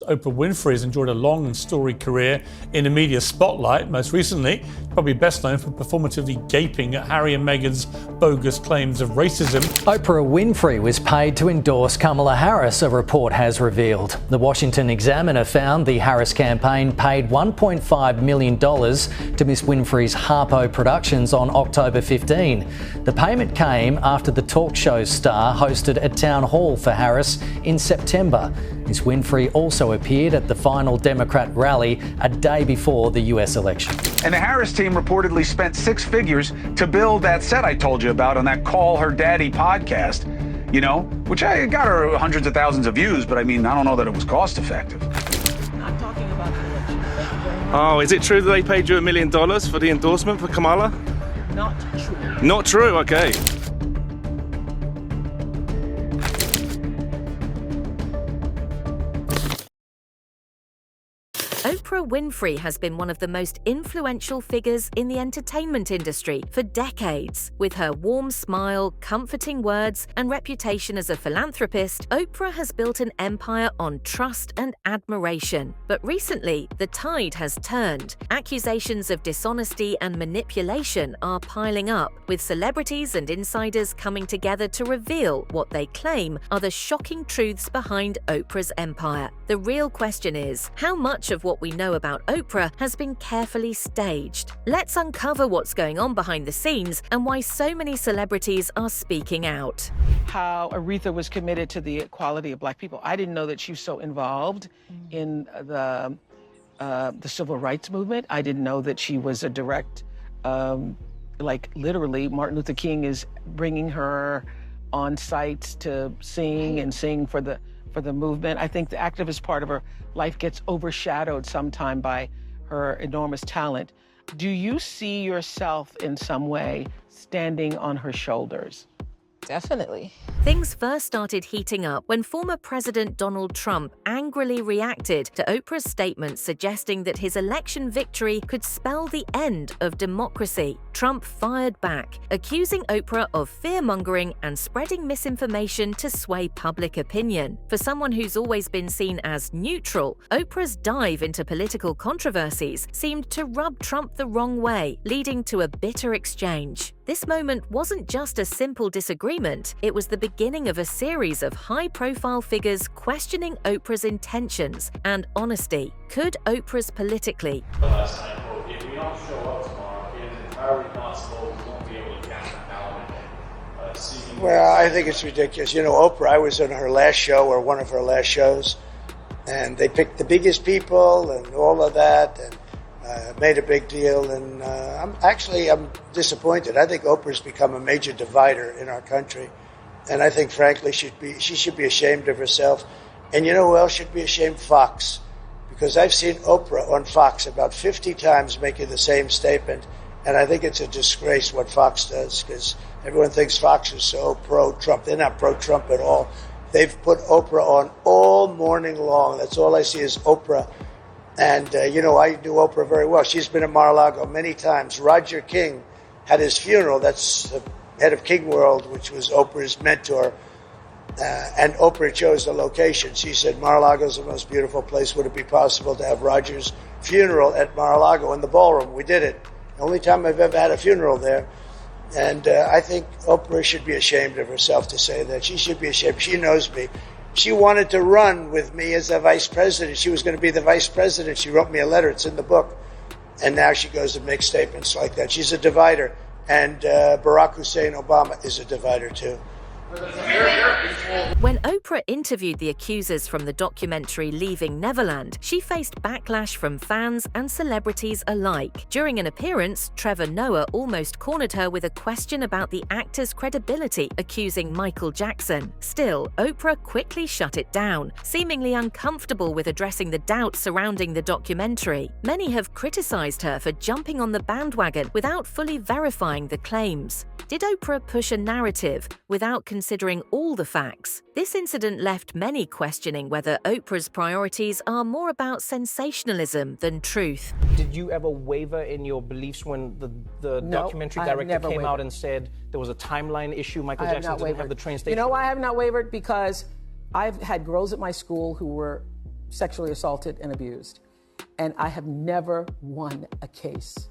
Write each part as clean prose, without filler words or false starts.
Oprah Winfrey has enjoyed a long and storied career in the media spotlight. Most recently, probably best known for performatively gaping at Harry and Meghan's bogus claims of racism. Oprah Winfrey was paid to endorse Kamala Harris, a report has revealed. The Washington Examiner found the Harris campaign paid $1.5 million to Miss Winfrey's Harpo Productions on October 15. The payment came after the talk show star hosted a town hall for Harris in September. Miss Winfrey also appeared at the final Democrat rally a day before the US election. And the Harris team reportedly spent six figures to build that set I told you about on that Call Her Daddy podcast, you know, which I got her hundreds of thousands of views, but I mean, I don't know that it was cost effective. I'm talking about the election. Oh, is it true that they paid you $1 million for the endorsement for Kamala? Not true. Not true, okay. Oprah Winfrey has been one of the most influential figures in the entertainment industry for decades. With her warm smile, comforting words, and reputation as a philanthropist, Oprah has built an empire on trust and admiration. But recently, the tide has turned. Accusations of dishonesty and manipulation are piling up, with celebrities and insiders coming together to reveal what they claim are the shocking truths behind Oprah's empire. The real question is, how much of what we know about Oprah has been carefully staged? Let's uncover what's going on behind the scenes and why so many celebrities are speaking out. How Aretha was committed to the equality of Black people. I didn't know that she was so involved in the civil rights movement. I didn't know that she was a direct, like literally, Martin Luther King is bringing her on sites to sing for the movement. I think the activist part of her life gets overshadowed sometime by her enormous talent. Do you see yourself in some way standing on her shoulders? Definitely. Things first started heating up when former President Donald Trump angrily reacted to Oprah's statement suggesting that his election victory could spell the end of democracy. Trump fired back, accusing Oprah of fear-mongering and spreading misinformation to sway public opinion. For someone who's always been seen as neutral, Oprah's dive into political controversies seemed to rub Trump the wrong way, leading to a bitter exchange. This moment wasn't just a simple disagreement, it was the beginning of a series of high-profile figures questioning Oprah's intentions and honesty. Could Oprah's politically? Last night, quote, if we don't show up tomorrow, it is entirely possible we won't be able to cast a ballot. Well, I think it's ridiculous. You know, Oprah, I was on her last show, or one of her last shows, and they picked the biggest people and all of that, and made a big deal, and I'm disappointed. I think Oprah's become a major divider in our country, and I think, frankly, she should be ashamed of herself. And you know who else should be ashamed? Fox, because I've seen Oprah on Fox about 50 times making the same statement, and I think it's a disgrace what Fox does, because everyone thinks Fox is so pro-Trump. They're not pro-Trump at all. They've put Oprah on all morning long. That's all I see is Oprah. And, you know, I do Oprah very well. She's been at Mar-a-Lago many times. Roger King had his funeral. That's the head of King World, which was Oprah's mentor. And Oprah chose the location. She said, Mar-a-Lago is the most beautiful place. Would it be possible to have Roger's funeral at Mar-a-Lago in the ballroom? We did it. The only time I've ever had a funeral there. And I think Oprah should be ashamed of herself to say that. She should be ashamed. She knows me. She wanted to run with me as a vice president. She was going to be the vice president. She wrote me a letter. It's in the book. And now she goes and makes statements like that. She's a divider. And Barack Hussein Obama is a divider, too. When Oprah interviewed the accusers from the documentary Leaving Neverland, she faced backlash from fans and celebrities alike. During an appearance, Trevor Noah almost cornered her with a question about the actor's credibility, accusing Michael Jackson. Still, Oprah quickly shut it down, seemingly uncomfortable with addressing the doubts surrounding the documentary. Many have criticized her for jumping on the bandwagon without fully verifying the claims. Did Oprah push a narrative without considering all the facts? This incident left many questioning whether Oprah's priorities are more about sensationalism than truth. Did you ever waver in your beliefs when the documentary director came out and said there was a timeline issue? Michael Jackson didn't have the train station? You know why I have not wavered? Because I've had girls at my school who were sexually assaulted and abused. And I have never won a case.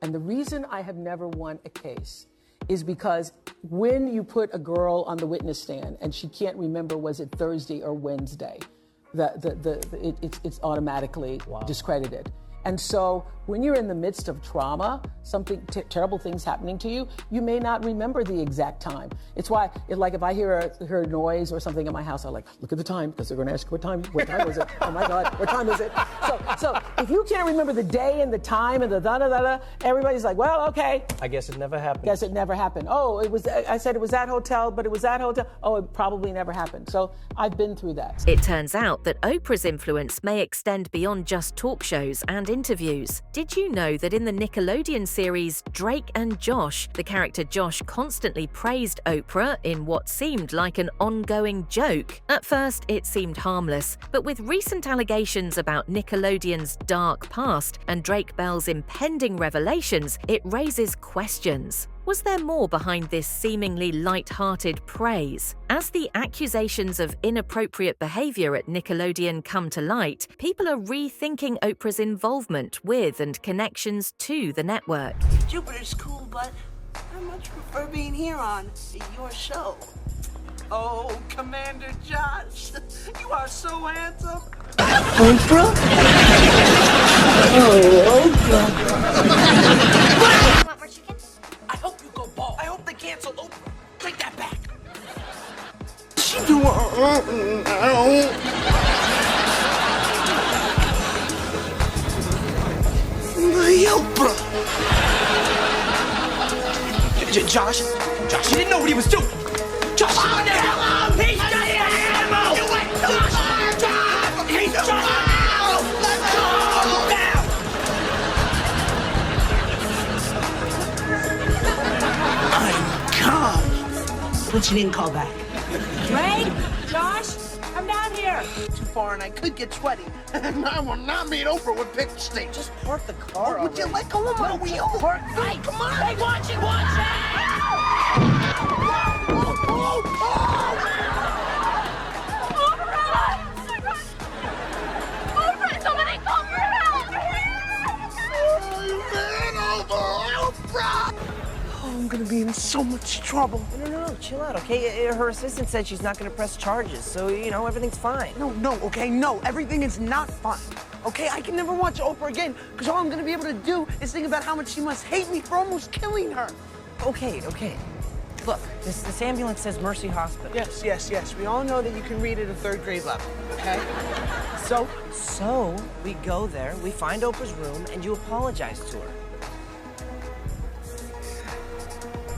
And the reason I have never won a case is because when you put a girl on the witness stand and she can't remember, was it Thursday or Wednesday, it's automatically discredited. And so when you're in the midst of trauma, something terrible things happening to you, you may not remember the exact time. It's why, like, if I hear a noise or something in my house, I like look at the time because they're going to ask what time was it? Oh my God, what time is it? So if you can't remember the day and the time and the da-da-da-da, everybody's like, well, okay. I guess it never happened. Guess it never happened. Oh, I said it was that hotel, but it was that hotel. Oh, it probably never happened. So I've been through that. It turns out that Oprah's influence may extend beyond just talk shows and interviews. Did you know that in the Nickelodeon series Drake and Josh, the character Josh constantly praised Oprah in what seemed like an ongoing joke? At first, it seemed harmless, but with recent allegations about Nickelodeon's dark past and Drake Bell's impending revelations, it raises questions. Was there more behind this seemingly light-hearted praise? As the accusations of inappropriate behavior at Nickelodeon come to light, people are rethinking Oprah's involvement with and connections to the network. Jupiter's cool, but I much prefer being here on your show. Oh, Commander Josh, you are so handsome. Oprah? Oh, Oprah. Want more chicken? I hope you go bald. I hope they cancel Oprah. Take that back. She doing? Oprah. Josh, you didn't know what he was doing. Josh, oh, no. He's just an animal. You went too far, Josh. He's just an animal. Let's go now. I'm calm. But she didn't call back. Drake, Josh, come down here. Too far and I could get sweaty. And I will not meet Oprah with pick state. Just park the car. Oh, would you let go of my wheel? Park. Hey, come on. Hey, watch it, watch it. I'm gonna be in so much trouble. No, chill out, okay? Her assistant said she's not gonna press charges, so, everything's fine. No, everything is not fine. Okay, I can never watch Oprah again, because all I'm gonna be able to do is think about how much she must hate me for almost killing her. Okay. Look, this ambulance says Mercy Hospital. Yes. We all know that you can read at a 3rd grade level, okay? So, we go there, we find Oprah's room, and you apologize to her.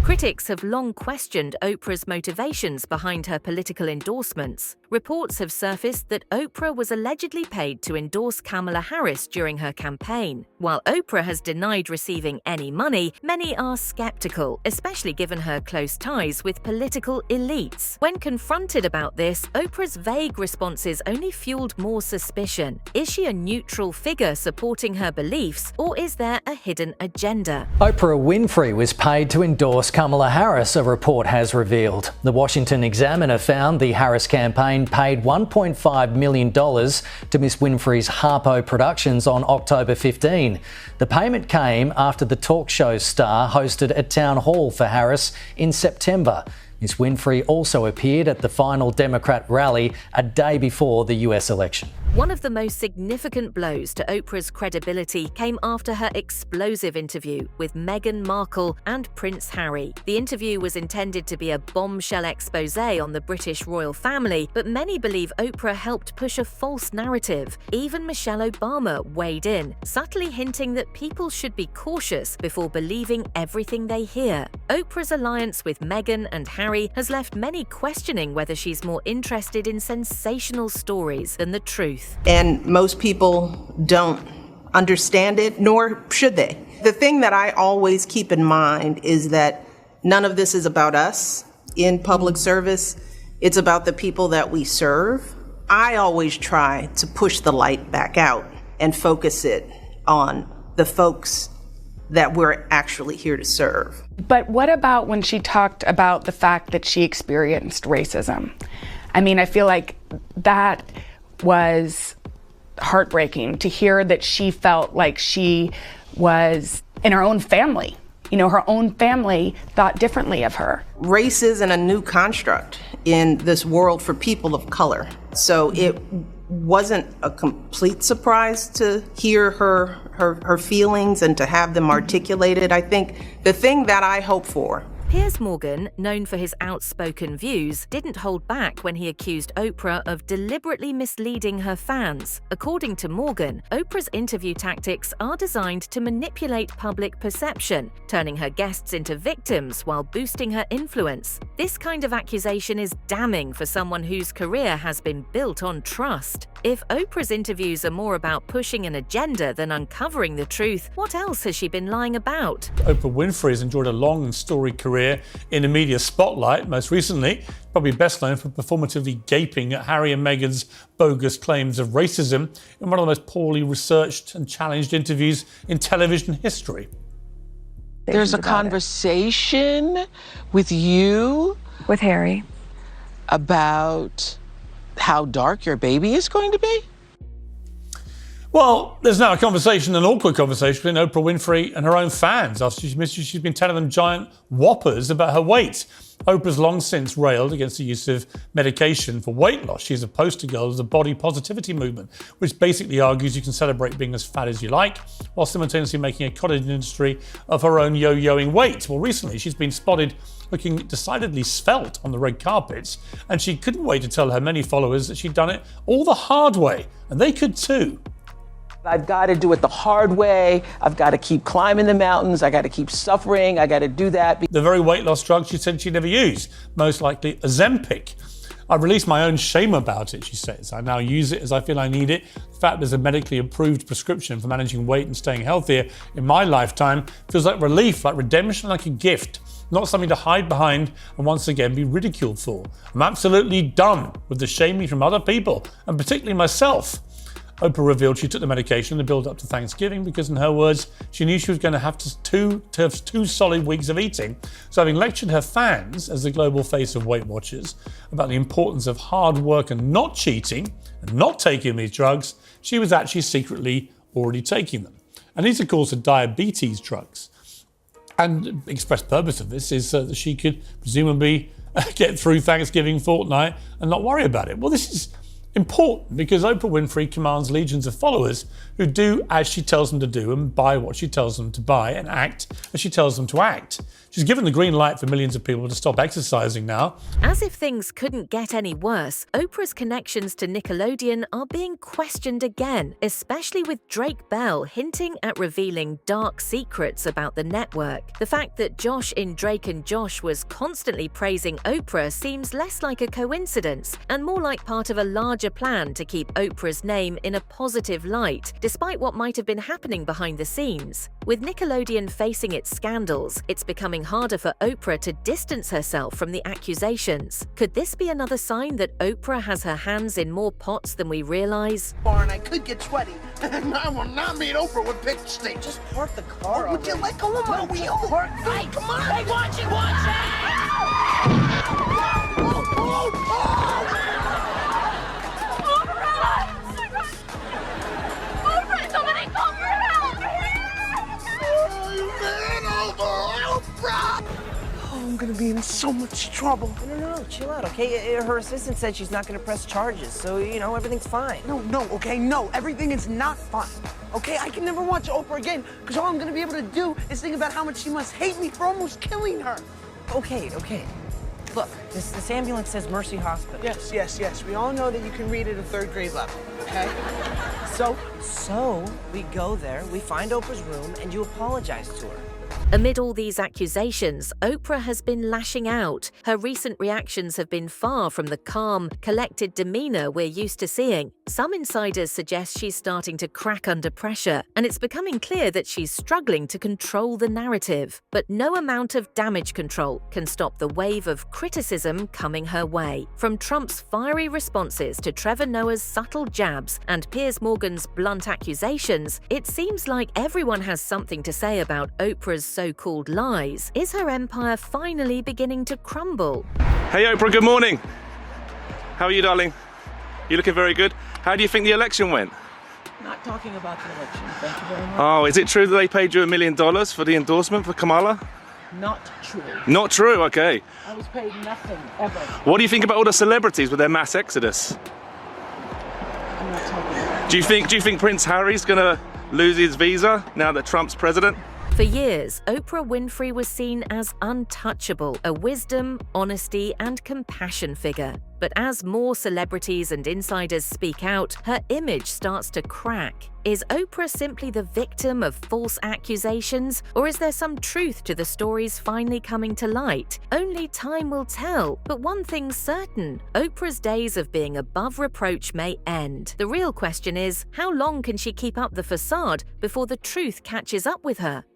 Critics have long questioned Oprah's motivations behind her political endorsements. Reports have surfaced that Oprah was allegedly paid to endorse Kamala Harris during her campaign. While Oprah has denied receiving any money, many are skeptical, especially given her close ties with political elites. When confronted about this, Oprah's vague responses only fueled more suspicion. Is she a neutral figure supporting her beliefs, or is there a hidden agenda? Oprah Winfrey was paid to endorse Kamala Harris, a report has revealed. The Washington Examiner found the Harris campaign paid $1.5 million to Miss Winfrey's Harpo Productions on October 15. The payment came after the talk show star hosted a town hall for Harris in September. Miss Winfrey also appeared at the final Democrat rally a day before the US election. One of the most significant blows to Oprah's credibility came after her explosive interview with Meghan Markle and Prince Harry. The interview was intended to be a bombshell expose on the British royal family, but many believe Oprah helped push a false narrative. Even Michelle Obama weighed in, subtly hinting that people should be cautious before believing everything they hear. Oprah's alliance with Meghan and Harry has left many questioning whether she's more interested in sensational stories than the truth. And most people don't understand it, nor should they. The thing that I always keep in mind is that none of this is about us in public service. It's about the people that we serve. I always try to push the light back out and focus it on the folks that we're actually here to serve. But what about when she talked about the fact that she experienced racism? I mean, I feel like that was heartbreaking to hear that she felt like she was in her own family. You know, her own family thought differently of her. Race isn't a new construct in this world for people of color. So it wasn't a complete surprise to hear her feelings and to have them articulated. I think the thing that I hope for. Piers Morgan, known for his outspoken views, didn't hold back when he accused Oprah of deliberately misleading her fans. According to Morgan, Oprah's interview tactics are designed to manipulate public perception, turning her guests into victims while boosting her influence. This kind of accusation is damning for someone whose career has been built on trust. If Oprah's interviews are more about pushing an agenda than uncovering the truth, what else has she been lying about? Oprah Winfrey has enjoyed a long and storied career in the media spotlight. Most recently, probably best known for performatively gaping at Harry and Meghan's bogus claims of racism in one of the most poorly researched and challenged interviews in television history. There's a conversation with you, with Harry, about how dark your baby is going to be? Well, there's now a conversation, an awkward conversation between Oprah Winfrey and her own fans after she's been telling them giant whoppers about her weight. Oprah's long since railed against the use of medication for weight loss. She's a poster girl of the body positivity movement, which basically argues you can celebrate being as fat as you like, while simultaneously making a cottage industry of her own yo-yoing weight. Well, recently she's been spotted looking decidedly svelte on the red carpets, and she couldn't wait to tell her many followers that she'd done it all the hard way, and they could too. I've got to do it the hard way. I've got to keep climbing the mountains. I got to keep suffering. I got to do that. The very weight loss drug she said she'd never use, most likely Ozempic. I've released my own shame about it, she says. I now use it as I feel I need it. The fact there's a medically approved prescription for managing weight and staying healthier in my lifetime feels like relief, like redemption, like a gift. Not something to hide behind and once again be ridiculed for. I'm absolutely done with the shaming from other people, and particularly myself. Oprah revealed she took the medication in the build-up to Thanksgiving because, in her words, she knew she was going to have two solid weeks of eating. So having lectured her fans, as the global face of Weight Watchers, about the importance of hard work and not cheating and not taking these drugs, she was actually secretly already taking them. And these, of course, are diabetes drugs. And the express purpose of this is that she could presumably get through Thanksgiving fortnight and not worry about it. Well, this is important because Oprah Winfrey commands legions of followers who do as she tells them to do and buy what she tells them to buy and act as she tells them to act. She's given the green light for millions of people to stop exercising now. As if things couldn't get any worse, Oprah's connections to Nickelodeon are being questioned again, especially with Drake Bell hinting at revealing dark secrets about the network. The fact that Josh in Drake and Josh was constantly praising Oprah seems less like a coincidence and more like part of a larger plan to keep Oprah's name in a positive light, despite what might have been happening behind the scenes. With Nickelodeon facing its scandals, it's becoming harder for Oprah to distance herself from the accusations. Could this be another sign that Oprah has her hands in more pots than we realize? And I could get sweaty. I will not meet Oprah with pick state. Just park the car. Would you let go of my wheel? Hey, come on! Hey, watch it! Watch it! I'm gonna be in so much trouble. No, chill out, okay? Her assistant said she's not gonna press charges, so, you know, everything's fine. No, everything is not fine. Okay, I can never watch Oprah again, because all I'm gonna be able to do is think about how much she must hate me for almost killing her. Okay. Look, this ambulance says Mercy Hospital. Yes. We all know that you can read at a third grade level, okay? So we go there, we find Oprah's room, and you apologize to her. Amid all these accusations, Oprah has been lashing out. Her recent reactions have been far from the calm, collected demeanor we're used to seeing. Some insiders suggest she's starting to crack under pressure, and it's becoming clear that she's struggling to control the narrative. But no amount of damage control can stop the wave of criticism coming her way. From Trump's fiery responses to Trevor Noah's subtle jabs and Piers Morgan's blunt accusations, it seems like everyone has something to say about Oprah's so-called lies. Is her empire finally beginning to crumble? Hey Oprah, good morning. How are you, darling? You looking very good. How do you think the election went? Not talking about the election. Thank you very much. Oh, is it true that they paid you $1 million for the endorsement for Kamala? Not true. Not true, okay. I was paid nothing, ever. What do you think about all the celebrities with their mass exodus? I'm not talking about it. Do you think Prince Harry's gonna lose his visa now that Trump's president? For years, Oprah Winfrey was seen as untouchable, a wisdom, honesty, and compassion figure. But as more celebrities and insiders speak out, her image starts to crack. Is Oprah simply the victim of false accusations, or is there some truth to the stories finally coming to light? Only time will tell, but one thing's certain: Oprah's days of being above reproach may end. The real question is, how long can she keep up the facade before the truth catches up with her?